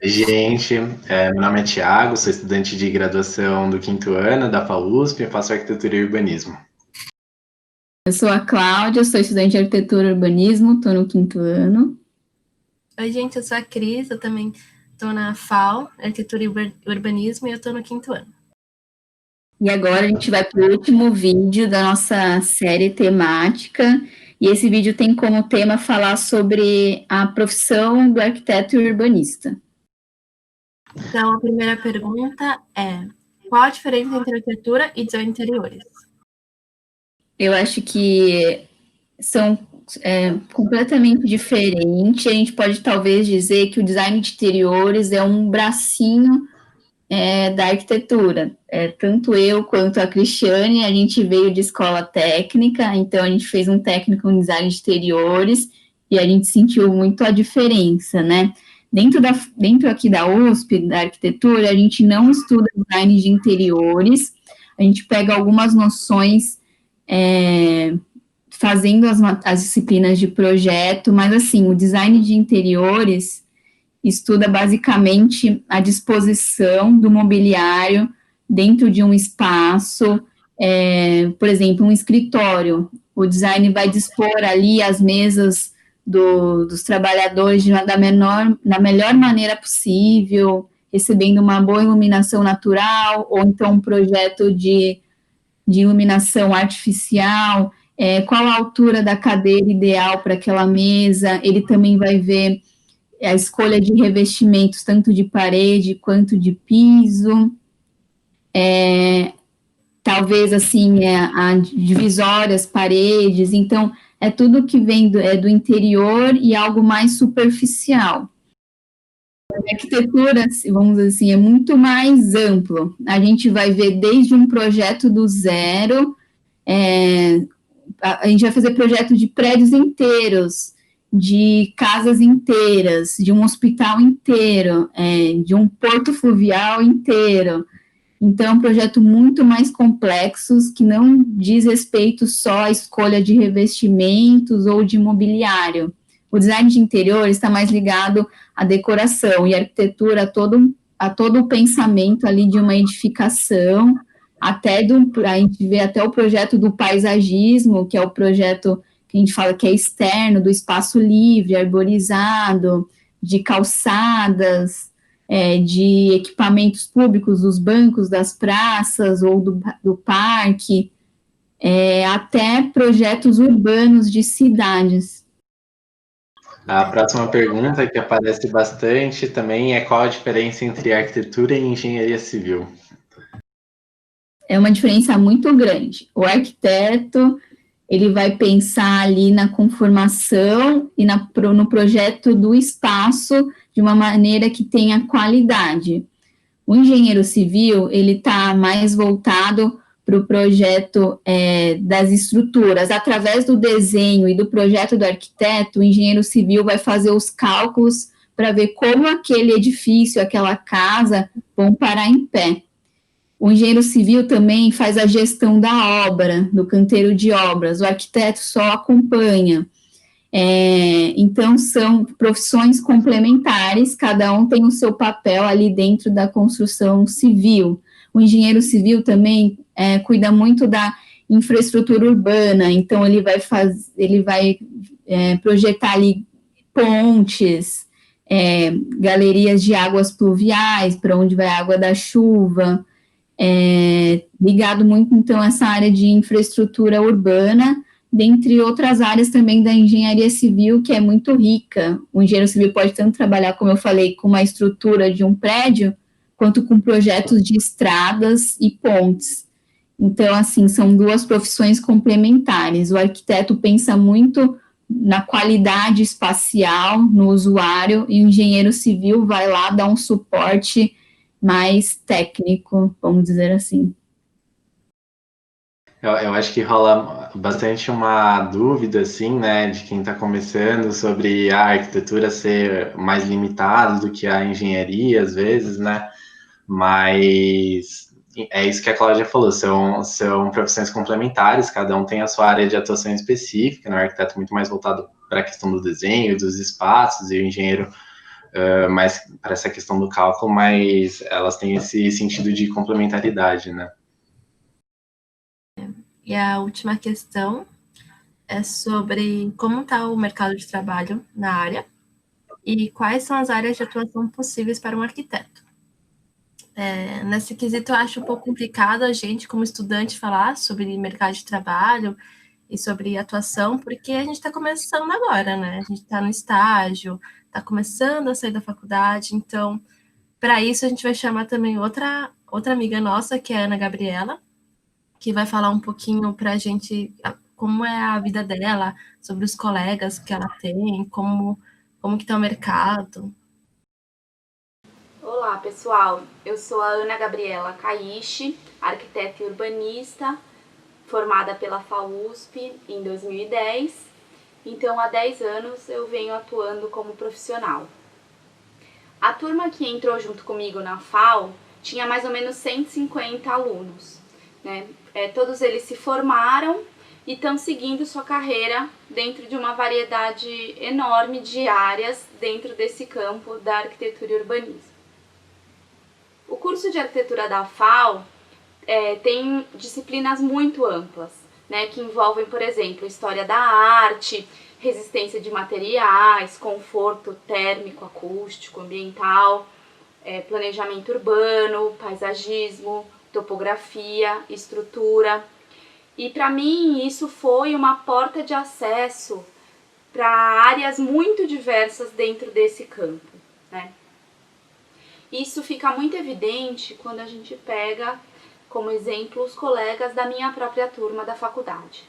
Gente, meu nome é Thiago, sou estudante de graduação do 5º ano da FAUSP e faço arquitetura e urbanismo. Eu sou a Cláudia, sou estudante de arquitetura e urbanismo, estou no 5º ano. Oi, gente, eu sou a Cris, eu também estou na FAU, arquitetura e urbanismo, e eu estou no 5º ano. E agora a gente vai para o último vídeo da nossa série temática, e esse vídeo tem como tema falar sobre a profissão do arquiteto e urbanista. Então, a primeira pergunta é: qual a diferença entre arquitetura e design de interiores? Eu acho que são completamente diferentes. A gente pode talvez dizer que o design de interiores é um bracinho da arquitetura. Tanto eu quanto a Cristiane, a gente veio de escola técnica, então a gente fez um técnico em design de interiores e a gente sentiu muito a diferença, né? Dentro aqui da USP, da arquitetura, a gente não estuda design de interiores, a gente pega algumas noções fazendo as disciplinas de projeto, mas assim, o design de interiores estuda basicamente a disposição do mobiliário dentro de um espaço, por exemplo, um escritório. O design vai dispor ali as mesas dos trabalhadores da melhor maneira possível, recebendo uma boa iluminação natural, ou então um projeto de iluminação artificial, qual a altura da cadeira ideal para aquela mesa. Ele também vai ver a escolha de revestimentos, tanto de parede quanto de piso, talvez, assim, a divisórias, paredes. Então, é tudo que vem do interior e algo mais superficial. A arquitetura, vamos dizer assim, é muito mais amplo. A gente vai ver desde um projeto do zero, a gente vai fazer projeto de prédios inteiros, de casas inteiras, de um hospital inteiro, de um porto fluvial inteiro. Então, é um projeto muito mais complexo, que não diz respeito só à escolha de revestimentos ou de mobiliário. O design de interior está mais ligado à decoração, e a arquitetura a todo o pensamento ali de uma edificação, a gente vê até o projeto do paisagismo, que é o projeto que a gente fala que é externo, do espaço livre, arborizado, de calçadas, de equipamentos públicos, dos bancos das praças ou do parque, até projetos urbanos de cidades. A próxima pergunta, que aparece bastante também, é qual a diferença entre arquitetura e engenharia civil? É uma diferença muito grande. O arquiteto, ele vai pensar ali na conformação e no projeto do espaço de uma maneira que tenha qualidade. O engenheiro civil, ele está mais voltado para o projeto das estruturas. Através do desenho e do projeto do arquiteto, o engenheiro civil vai fazer os cálculos para ver como aquele edifício, aquela casa, vão parar em pé. O engenheiro civil também faz a gestão da obra, do canteiro de obras, o arquiteto só acompanha. Então, são profissões complementares, cada um tem o seu papel ali dentro da construção civil. O engenheiro civil também cuida muito da infraestrutura urbana, então ele vai projetar ali pontes, galerias de águas pluviais, para onde vai a água da chuva, ligado muito, então, a essa área de infraestrutura urbana, dentre outras áreas também da engenharia civil, que é muito rica. O engenheiro civil pode tanto trabalhar, como eu falei, com uma estrutura de um prédio, quanto com projetos de estradas e pontes. Então, assim, são duas profissões complementares. O arquiteto pensa muito na qualidade espacial, no usuário, e o engenheiro civil vai lá dar um suporte mais técnico, vamos dizer assim. Eu acho que rola bastante uma dúvida, assim, né, de quem está começando sobre a arquitetura ser mais limitada do que a engenharia, às vezes, né, mas é isso que a Cláudia falou, são profissões complementares, cada um tem a sua área de atuação específica, né, o arquiteto muito mais voltado para a questão do desenho, dos espaços, e o engenheiro mais para essa questão do cálculo, mas elas têm esse sentido de complementaridade, né? E a última questão é sobre como está o mercado de trabalho na área e quais são as áreas de atuação possíveis para um arquiteto. Nesse quesito, eu acho um pouco complicado a gente, como estudante, falar sobre mercado de trabalho e sobre atuação, porque a gente está começando agora, né? A gente está no estágio, está começando a sair da faculdade, então, para isso, a gente vai chamar também outra amiga nossa, que é a Ana Gabriela, que vai falar um pouquinho para a gente como é a vida dela, sobre os colegas que ela tem, como que está o mercado. Olá, pessoal. Eu sou a Ana Gabriela Caishi, arquiteta e urbanista, formada pela FAUSP em 2010. Então, há 10 anos eu venho atuando como profissional. A turma que entrou junto comigo na FAU tinha mais ou menos 150 alunos, né? Todos eles se formaram e estão seguindo sua carreira dentro de uma variedade enorme de áreas dentro desse campo da arquitetura e urbanismo. O curso de arquitetura da FAU tem disciplinas muito amplas, né, que envolvem, por exemplo, história da arte, resistência de materiais, conforto térmico, acústico, ambiental, planejamento urbano, paisagismo, topografia, estrutura. E para mim isso foi uma porta de acesso para áreas muito diversas dentro desse campo, né? Isso fica muito evidente quando a gente pega como exemplo os colegas da minha própria turma da faculdade.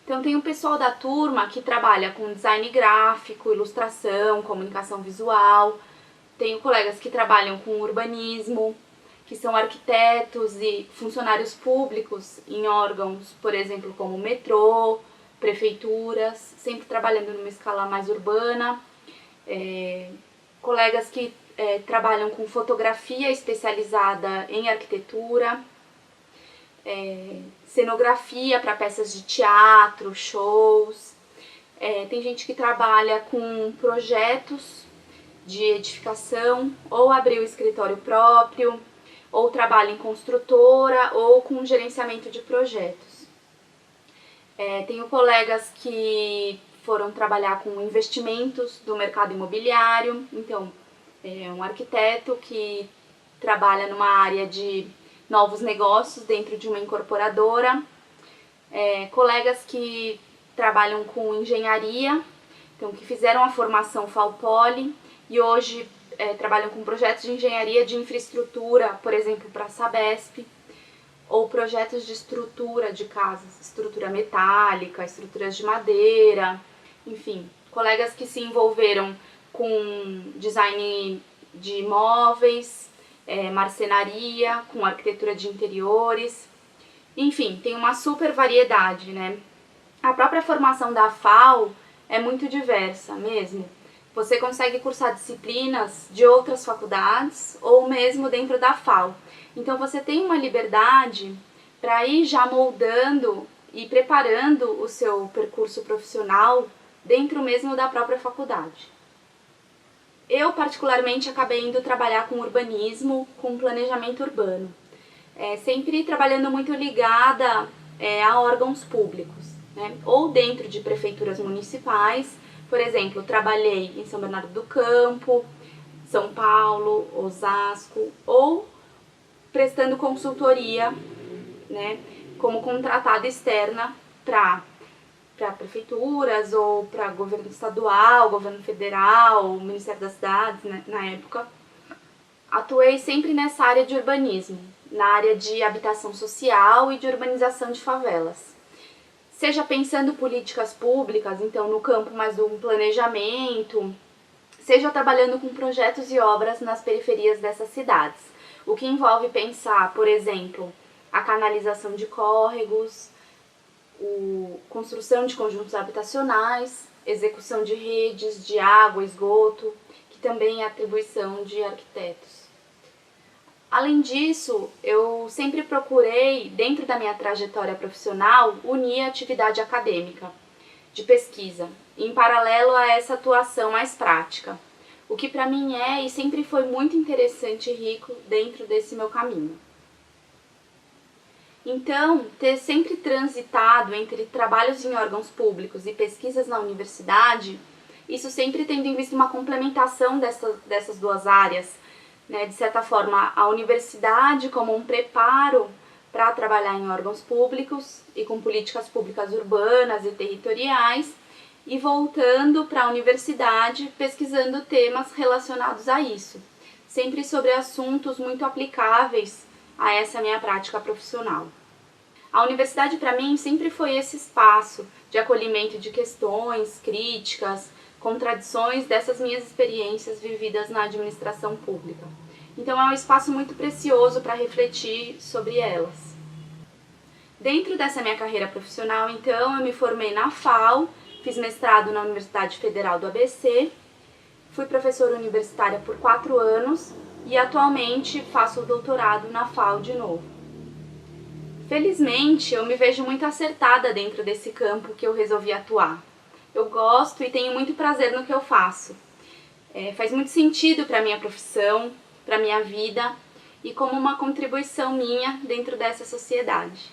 Então tem o pessoal da turma que trabalha com design gráfico, ilustração, comunicação visual. Tenho colegas que trabalham com urbanismo, que são arquitetos e funcionários públicos em órgãos, por exemplo, como metrô, prefeituras, sempre trabalhando numa escala mais urbana. Colegas que trabalham com fotografia especializada em arquitetura, cenografia para peças de teatro, shows. Tem gente que trabalha com projetos de edificação, ou abriu escritório próprio, ou trabalha em construtora, ou com gerenciamento de projetos. Tenho colegas que foram trabalhar com investimentos do mercado imobiliário, então um arquiteto que trabalha numa área de novos negócios dentro de uma incorporadora, colegas que trabalham com engenharia, então que fizeram a formação FAU-Poli e hoje trabalham com projetos de engenharia de infraestrutura, por exemplo, para a Sabesp, ou projetos de estrutura de casas, estrutura metálica, estruturas de madeira, enfim, colegas que se envolveram com design de imóveis, marcenaria, com arquitetura de interiores, enfim, tem uma super variedade, né? A própria formação da FAU é muito diversa mesmo. Você consegue cursar disciplinas de outras faculdades ou mesmo dentro da FAU. Então você tem uma liberdade para ir já moldando e preparando o seu percurso profissional dentro mesmo da própria faculdade. Eu, particularmente, acabei indo trabalhar com urbanismo, com planejamento urbano. Sempre trabalhando muito ligada a órgãos públicos, né? Ou dentro de prefeituras municipais. Por exemplo, trabalhei em São Bernardo do Campo, São Paulo, Osasco, ou prestando consultoria, né, como contratada externa para prefeituras ou para governo estadual, governo federal, Ministério das Cidades, né, na época. Atuei sempre nessa área de urbanismo, na área de habitação social e de urbanização de favelas. Seja pensando políticas públicas, então no campo mais do planejamento, seja trabalhando com projetos e obras nas periferias dessas cidades, o que envolve pensar, por exemplo, a canalização de córregos, construção de conjuntos habitacionais, execução de redes de água, esgoto, que também é atribuição de arquitetos. Além disso, eu sempre procurei, dentro da minha trajetória profissional, unir a atividade acadêmica, de pesquisa, em paralelo a essa atuação mais prática. o que para mim é e sempre foi muito interessante e rico dentro desse meu caminho. Então, ter sempre transitado entre trabalhos em órgãos públicos e pesquisas na universidade, isso sempre tendo em vista uma complementação dessas duas áreas, né? De certa forma, a universidade como um preparo para trabalhar em órgãos públicos e com políticas públicas urbanas e territoriais, e voltando para a universidade pesquisando temas relacionados a isso, sempre sobre assuntos muito aplicáveis a essa minha prática profissional. A universidade para mim sempre foi esse espaço de acolhimento de questões, críticas, contradições dessas minhas experiências vividas na administração pública. Então é um espaço muito precioso para refletir sobre elas. Dentro dessa minha carreira profissional, então, eu me formei na FAO, fiz mestrado na Universidade Federal do ABC, fui professora universitária por 4 anos e atualmente faço o doutorado na FAO de novo. Felizmente, eu me vejo muito acertada dentro desse campo que eu resolvi atuar. Eu gosto e tenho muito prazer no que eu faço. Faz muito sentido para a minha profissão, para a minha vida e como uma contribuição minha dentro dessa sociedade.